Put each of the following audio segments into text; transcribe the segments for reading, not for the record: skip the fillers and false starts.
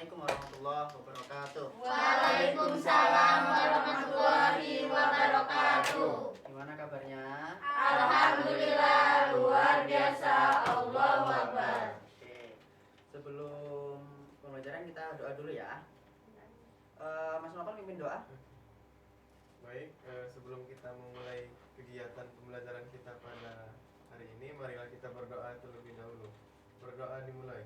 Assalamualaikum warahmatullahi wabarakatuh. Waalaikumsalam warahmatullahi wabarakatuh. Gimana kabarnya? Alhamdulillah luar biasa. Allahu Akbar. Oke. Sebelum pembelajaran kita doa dulu ya. Mas Nopal pimpin doa. Baik, sebelum kita memulai kegiatan pembelajaran kita pada hari ini, marilah kita berdoa terlebih dahulu. Berdoa dimulai.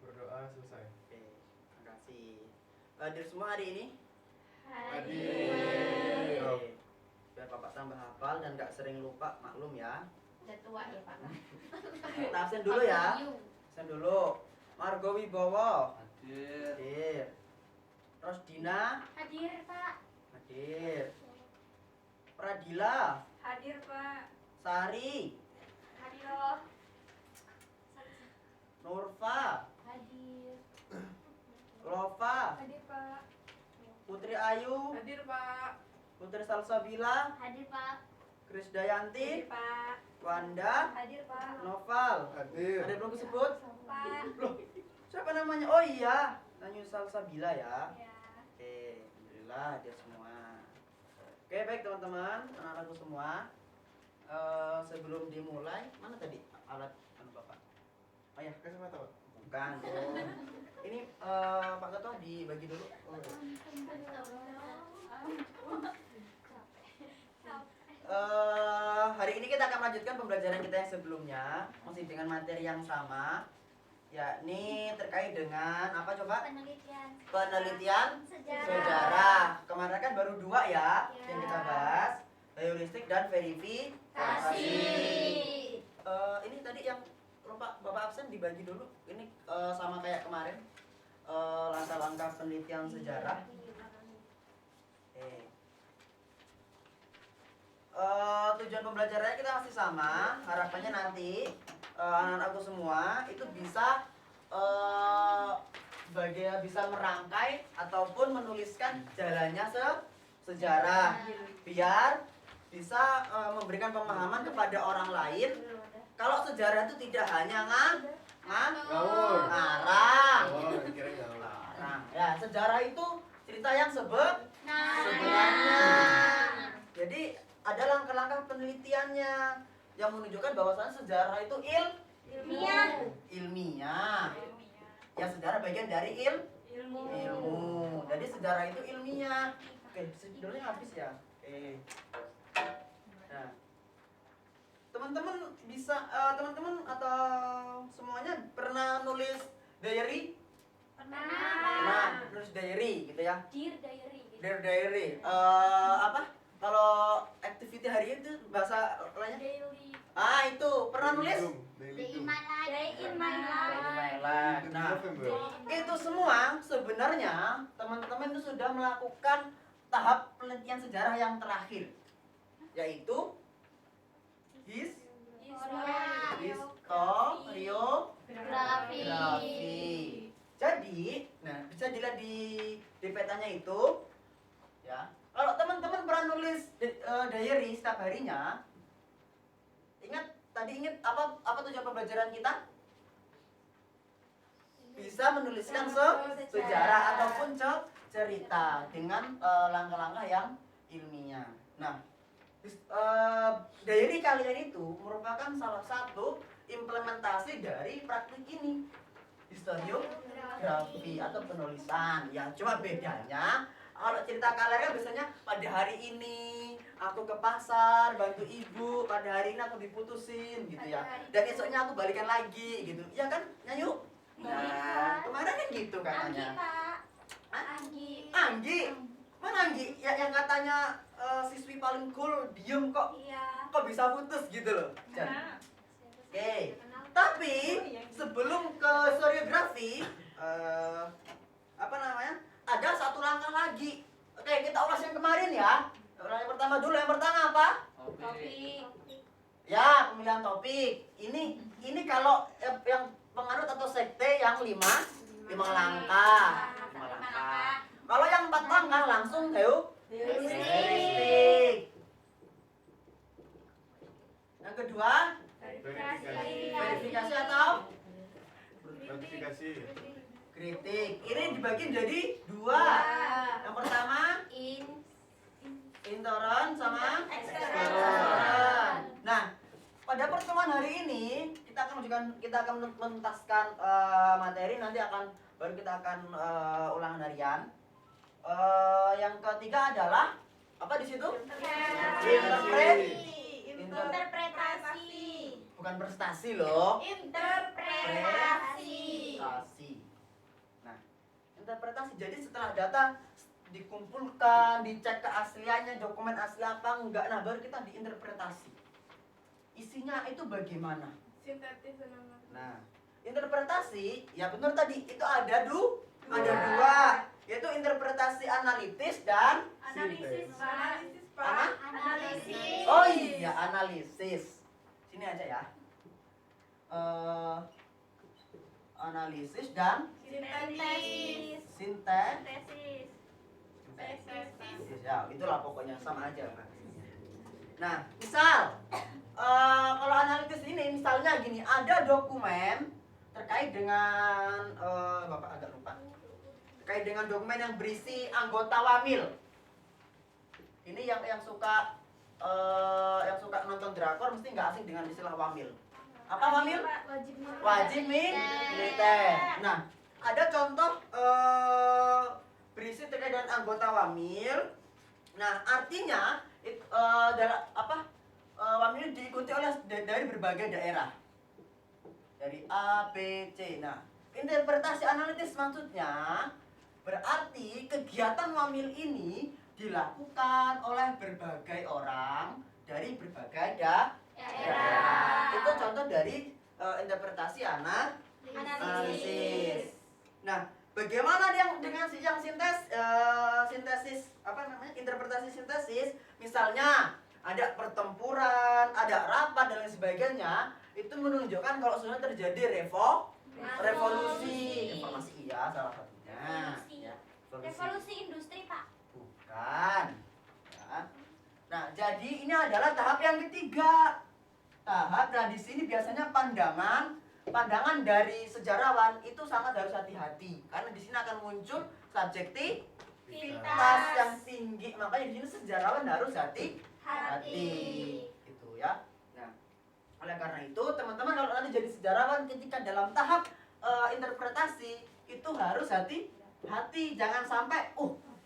Berdoa selesai. Oke, terima kasih. Hadir semua hari ini? Hadir. Oke. Biar Bapak tambah hafal dan gak sering lupa, maklum ya. Udah tua ya Pak. Kita absen dulu ya. Absen dulu. Margo Wibowo. Hadir. Hadir. Terus Dina. Hadir Pak. Hadir. Pradila. Hadir Pak. Sari. Hadir. Nurfa. Hadir. Lova. Hadir Pak. Putri Ayu. Hadir Pak. Putri Salsabila. Hadir Pak. Krisdayanti. Pak. Wanda. Hadir Pak. Noval. Hadir. Ada yang belum disebut? Pak. Loh, siapa namanya? Oh iya, Nanyu Salsabila ya. Ya. Oke, alhamdulillah dia semua. Oke, baik teman-teman, anak-anakku semua. Sebelum dimulai, mana tadi alat anu Bapak? Oh ya, Kacamata, Pak. bukan. Ini Pak Ketua dibagi dulu. Hari ini kita akan melanjutkan pembelajaran kita yang sebelumnya, masih dengan materi yang sama, yakni terkait dengan apa coba? Penelitian sejarah. Kemarin kan baru 2 ya yang kita bahas, heuristik dan verifikasi. Ini tadi yang lupa Bapak absen dibagi dulu. Ini sama kayak kemarin, langkah-langkah penelitian sejarah. Tujuan pembelajarannya kita masih sama. Harapannya nanti anak-anakku semua itu bisa bisa merangkai ataupun menuliskan jalannya sejarah, biar bisa memberikan pemahaman kepada orang lain kalau sejarah itu tidak hanya Ngawur. ngarang. Oh, kira ngawur. Ngarang. Ya, sejarah itu cerita yang sebenarnya. Jadi ada langkah-langkah penelitiannya yang menunjukkan bahwasannya sejarah itu ilmiah. Ya, sejarah bagian dari ilmu. Jadi sejarah itu ilmiah. Oke, judulnya habis ya. Oke. Nah, teman-teman bisa teman-teman atau semuanya pernah nulis diary? Pernah nulis diary gitu ya. Dear diary. Apa? Kalau activity hari itu bahasa lainnya? Itu pernah nulis? Daily Day in my Nah, November. itu semua sebenarnya teman-teman itu sudah melakukan tahap penelitian sejarah yang terakhir, yaitu historiografi. Jadi, nah bisa dilihat di petanya itu, ya. Kalau teman-teman pernah nulis diary setiap harinya, ingat apa tujuan pembelajaran kita? Bisa menuliskan sejarah ataupun cerita dengan langkah-langkah yang ilmiah. Nah, diary kalian itu merupakan salah satu implementasi dari praktik ini, historiografi atau penulisan. Ya, cuma bedanya kalau cerita kalian kan biasanya pada hari ini aku ke pasar bantu ibu, pada hari ini aku diputusin gitu ya, dan esoknya aku balikan lagi gitu, ya kan Nyanyu? Nah, kemarin kan gitu katanya. Anggi. Mana Anggi? Ya, yang katanya siswi paling cool, diem kok bisa putus gitu loh. Oke. Tapi sebelum ke historiografi, ada satu langkah lagi. Oke, kita ulas yang kemarin ya. Yang pertama dulu. Yang pertama apa? Topik. Ya, pemilihan topik. Ini kalau yang penganut atau sekte yang 5 langkah. 5 langkah. Kalau yang 4 langkah langsung heuristik. Yang kedua, verifikasi atau Notifikasi. Kritik. Ini dibagi jadi dua. Yang pertama interon sama eksteron. Nah, pada pertemuan hari ini kita akan menuntaskan materi, nanti baru kita akan ulangan harian. Yang ketiga adalah apa di situ? Interpretasi. Bukan prestasi loh. Interpretasi. Nah, interpretasi. Jadi setelah data dikumpulkan, dicek keasliannya, dokumen asli apa enggak, nah baru kita diinterpretasi. Isinya itu bagaimana? Sintetis. Nah, interpretasi, ya benar tadi, itu ada dua, yaitu interpretasi analitis dan Analisis. Apa? Analisis. oh iya, analisis. Sini aja ya. Analisis dan Sintetis. sintesis. Sintesis. Ya, itulah pokoknya sama aja. Nah, misal kalau analitis ini misalnya gini, ada dokumen terkait dengan Bapak agak lupa. Terkait dengan dokumen yang berisi anggota Wamil. Ini yang suka nonton drakor mesti nggak asing dengan istilah Wamil. Apa Wamil? Wajib militer. Nah, ada contoh berisi terkait dengan anggota Wamil. Nah, artinya Wamil diikuti oleh dari berbagai daerah. Dari A, B, C. Nah, interpretasi analitis maksudnya berarti kegiatan Wamil ini dilakukan oleh berbagai orang dari berbagai daerah. Itu contoh dari interpretasi analisis. Nah, bagaimana dengan yang sintesis interpretasi sintesis? Misalnya ada pertempuran, ada rapat dan lain sebagainya, itu menunjukkan kalau sudah terjadi revolusi. Informasi iya salah satunya. Ya, Revolusi industri, Pak. Bukan. Ya. Nah, jadi ini adalah tahap yang ketiga. Tahap tradisi ini biasanya pandangan dari sejarawan itu sangat harus hati-hati karena di sini akan muncul subjektivitas yang tinggi. Makanya di sini sejarawan harus hati-hati. Gitu ya. Nah, oleh karena itu teman-teman kalau nanti jadi sejarawan ketika dalam tahap interpretasi itu harus hati-hati, jangan sampai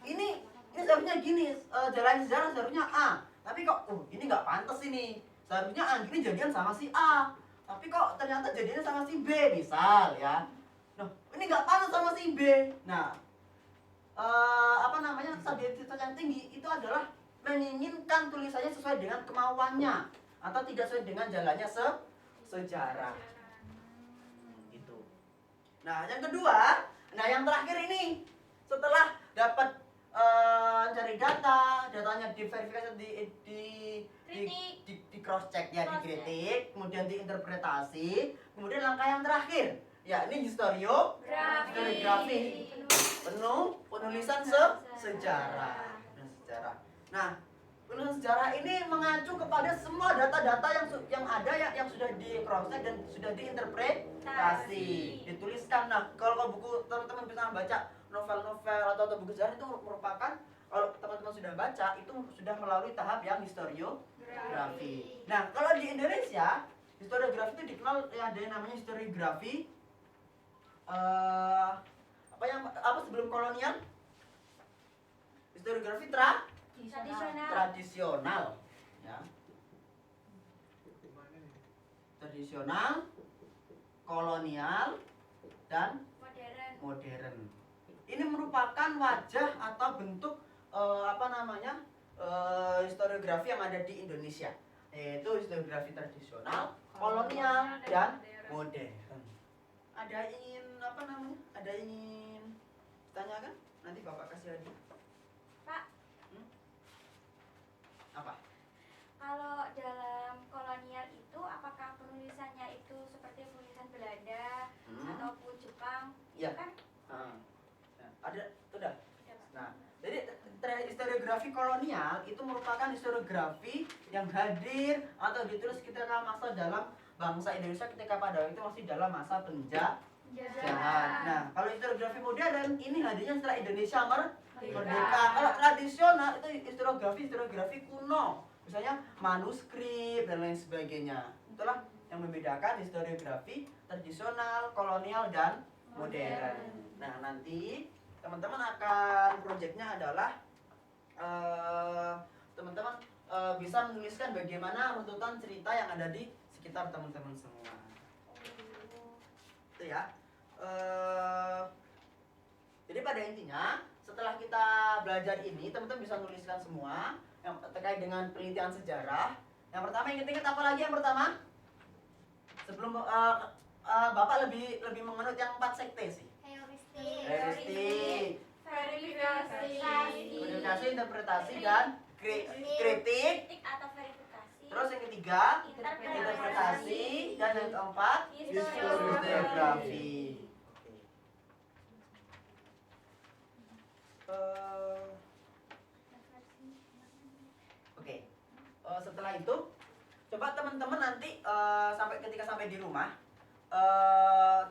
ini seharusnya gini, jalan sejarah seharusnya A, tapi kok ini nggak pantas ini, seharusnya A gini jadian sama si A, tapi kok ternyata jadinya sama si B, misal ya. Nah, ini nggak pantas sama si B. Nah, subjektivitas yang tinggi itu adalah menginginkan tulisannya sesuai dengan kemauannya atau tidak sesuai dengan jalannya sejarah. Gitu. Nah, yang kedua, yang terakhir ini setelah dapat cari datanya diverifikasi, di cross check ya, dikritik, kemudian diinterpretasi, kemudian langkah yang terakhir ya ini historiografi, penulisan sejarah. Nah, penulisan sejarah ini mengacu kepada semua data-data yang ada yang sudah di cross check dan sudah diinterpretasi, dituliskan. Nah, kalau buku teman-teman bisa baca novel-novel atau buku sejarah itu merupakan, kalau teman-teman sudah baca itu sudah melalui tahap yang historiografi. Nah, kalau di Indonesia historiografi itu dikenal ada yang namanya historiografi apa sebelum kolonial? Historiografi tradisional ya. Tradisional, kolonial dan modern. Ini merupakan wajah atau bentuk historiografi yang ada di Indonesia, yaitu historiografi tradisional, kolonial dan modern. Ada ingin tanyakan? Nanti Bapak kasih lagi. Pak, Apa? kalau dalam kolonial itu apakah penulisannya itu seperti penulisan Belanda ataupun Jepang? Iya. Kan? Ada, sudah. Nah, jadi historiografi kolonial itu merupakan historiografi yang hadir atau ditulis ketika masa dalam bangsa Indonesia ketika pada waktu itu masih dalam masa penjajahan. Jahat. Nah, kalau historiografi modern ini hadirnya setelah Indonesia merdeka. Kalau tradisional itu historiografi kuno. Misalnya manuskrip dan lain sebagainya. Itulah yang membedakan historiografi tradisional, kolonial dan modern. Nah, nanti teman-teman akan proyeknya adalah teman-teman bisa menuliskan bagaimana runtutan cerita yang ada di sekitar teman-teman semua. Itu ya. Jadi pada intinya setelah kita belajar ini teman-teman bisa menuliskan semua yang terkait dengan penelitian sejarah. Yang pertama ingat-ingat apa lagi yang pertama? Sebelum Bapak lebih mengenut yang 4 sekte sih. Heuristik, komunikasi, interpretasi dan kritik. atau verifikasi. Terus yang ketiga interpretasi dan yang keempat historiografi. Oke. Setelah itu coba teman-teman nanti ketika sampai di rumah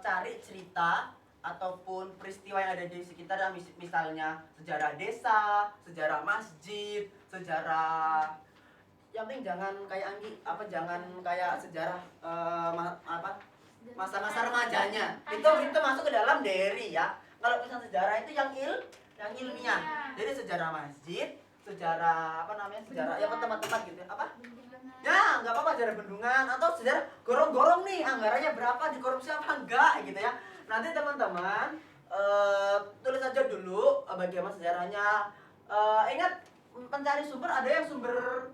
cari cerita ataupun peristiwa yang ada di sekitar, misalnya sejarah desa, sejarah masjid, sejarah yang penting jangan kayak jangan kayak sejarah masa-masa remajanya. Itu masuk ke dalam diary ya. Kalau misalnya sejarah itu yang ilmiah. Jadi sejarah masjid, sejarah sejarah ya tempat-tempat gitu. Ya, nggak apa-apa sejarah bendungan atau sejarah gorong-gorong nih anggarannya berapa, dikorupsi apa enggak gitu ya. Nanti teman-teman tulis aja dulu bagaimana sejarahnya. Ingat mencari sumber, ada yang sumber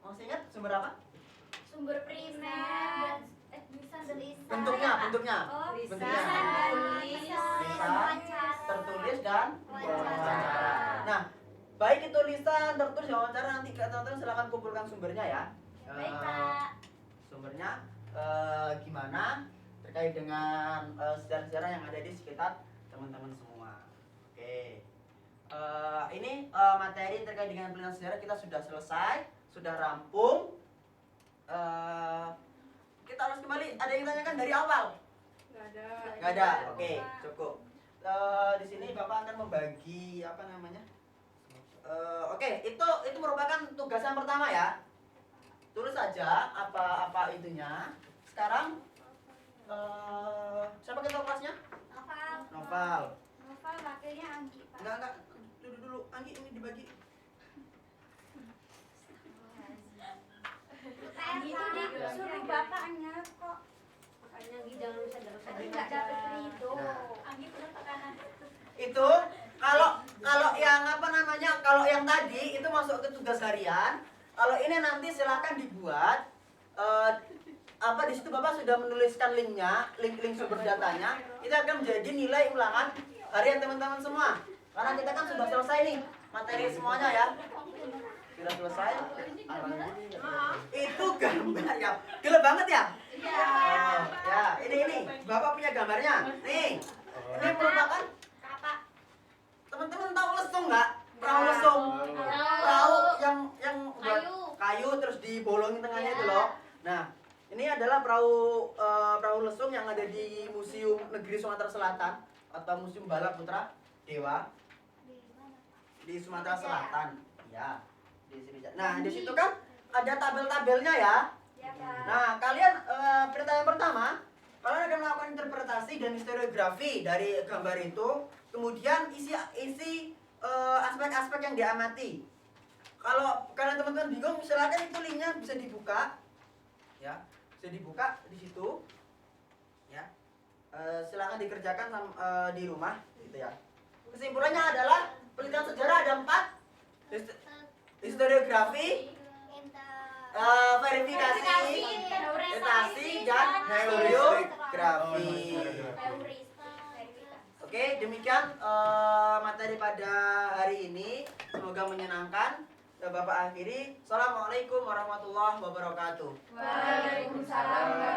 masih ingat sumber apa? Sumber primer, Bentuknya. lisan, tertulis dan wawancara. Nah, baik itu lisan, tertulis, wawancara, nanti teman-teman silakan kumpulkan sumbernya ya. Baik, Pak. Sumbernya gimana terkait dengan sejarah-sejarah yang ada di sekitar teman-teman semua. Oke. Ini materi terkait dengan penelitian sejarah kita sudah selesai, sudah rampung. Kita harus kembali. Ada yang tanyakan dari awal? Nggak ada. Oke, cukup. Di sini Bapak akan membagi oke, itu merupakan tugas yang pertama ya. Tulis saja apa itunya. Sekarang siapa kita kelasnya? Noval. Novel wakilnya Anggi, Pak. Enggak. Dulu Anggi ini dibagi. Anggi itu disuruh bapaknya kok. Makanya Gidang Tapi nggak dapet itu. Nah. Anggi bener tekanan. Itu kalau yang tadi itu masuk ke tugas harian. Kalau ini nanti silakan dibuat di situ Bapak sudah menuliskan link sumber datanya. Itu akan menjadi nilai ulangan harian teman-teman semua. Karena kita kan sudah selesai nih materi semuanya ya. Sudah selesai. Itu gambar ya. Gila banget ya? Iya. Ya, ini Bapak punya gambarnya. Nih. Ini merupakan teman-teman tahu lesung nggak? Perahu lesung. Perahu yang buat kayu terus dibolongin tengahnya itu loh. Nah, ini adalah perahu lesung yang ada di Museum Negeri Sumatera Selatan atau Museum Bala Putra Dewa di Sumatera Selatan. Ya, di sini. Nah, di situ kan ada tabel-tabelnya ya. Ya, Pak. Nah, kalian pertanyaan pertama, kalian akan melakukan interpretasi dan historiografi dari gambar itu, kemudian isi aspek-aspek yang diamati. Kalau kalian teman-teman bingung, silakan itu linknya bisa dibuka, ya, bisa dibuka di situ, ya. Silakan dikerjakan di rumah, gitu ya. Kesimpulannya adalah penelitian sejarah ada 4, historiografi, verifikasi, interpretasi, dan historiografi. Oke, demikian materi pada hari ini. Semoga menyenangkan. Bapak akhiri. Assalamualaikum warahmatullahi wabarakatuh. Waalaikumsalam.